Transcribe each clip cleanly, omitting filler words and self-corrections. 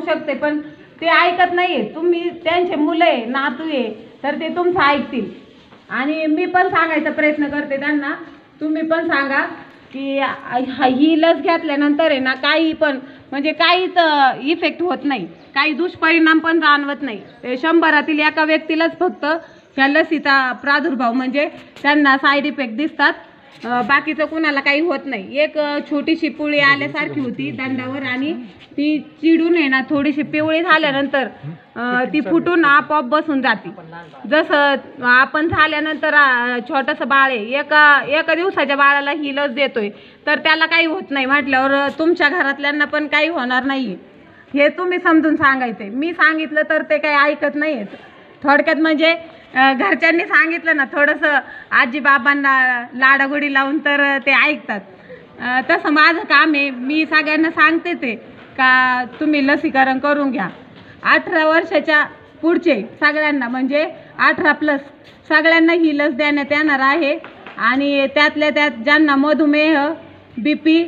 शकते, पण ते ऐकत नाहीये. तुम्ही त्यांचे मुलं आहे, नातू आहे, तर ते तुमचं ऐकतील. आणि मी पण सांगायचा प्रयत्न करते त्यांना, तुम्ही पण सांगा की ही लस घेतल्यानंतर आहे ना, काही पण म्हणजे काहीच इफेक्ट होत नाही, काही दुष्परिणाम पण जाणवत नाही. 100 एका व्यक्तीलाच फक्त ह्या लसीचा प्रादुर्भाव म्हणजे त्यांना साईड इफेक्ट दिसतात, बाकीचं कुणाला काही होत नाही. एक छोटीशी पुळी आल्यासारखी होती दंडावर, आणि ती चिडून आहे ना थोडीशी पिवळी झाल्यानंतर ती फुटून आपोआप बसून जाते. जसं आपण झाल्यानंतर छोटंसं बाळ आहे, एका दिवसाच्या बाळाला ही लस देतोय, तर त्याला काही होत नाही म्हटल्यावर तुमच्या घरातल्यांना पण काही होणार नाही, हे तुम्ही समजून सांगायचंय. मी सांगितलं तर ते काही ऐकत नाहीत. थोडक्यात म्हणजे घरच्यांनी सांगितलं ना थोडंसं आजी बाबांना लाडागोडी लावून तर ते ऐकतात. तसं माझं काम आहे, मी सगळ्यांना सांगते ते का तुम्ही लसीकरण करून घ्या. 18 वर्षाच्या पुढचे सगळ्यांना म्हणजे 18+ सगळ्यांना ही लस देण्यात येणार आहे. आणि त्यातल्या त्यात ज्यांना मधुमेह, BP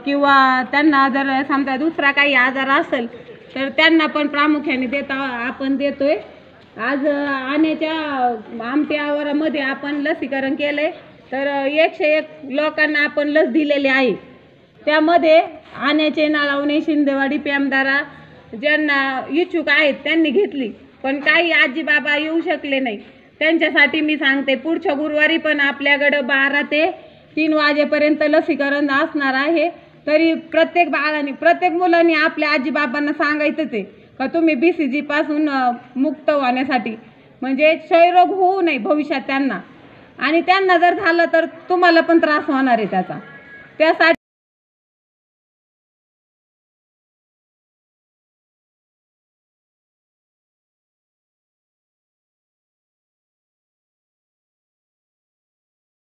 किंवा त्यांना जर समजा दुसरा काही आजार असेल तर त्यांना पण प्रामुख्याने आपण देतोय. आज आण्याच्या आमटे आवारामध्ये आपण लसीकरण केलंय, तर 101 लोकांना आपण लस दिलेली आहे. त्यामध्ये आण्याचे, नाळवणे, शिंदेवाडी, पेमदारा ज्यांना इच्छुक आहेत त्यांनी घेतली, पण काही आजी बाबा येऊ शकले नाही. त्यांच्यासाठी मी सांगते, पुढच्या गुरुवारी पण आपल्याकडं 12 ते 3 वाजेपर्यंत लसीकरण असणार आहे. तरी प्रत्येक बाळाने, प्रत्येक मुलांनी आपल्या आजी बाबांना सांगायचंच आहे का तुम्ही BCG पासून मुक्त होण्यासाठी, म्हणजे क्षयरोग होऊ नये भविष्यात त्यांना, आणि त्यांना जर झालं तर तुम्हाला पण त्रास होणार आहे त्याचा. त्यासाठी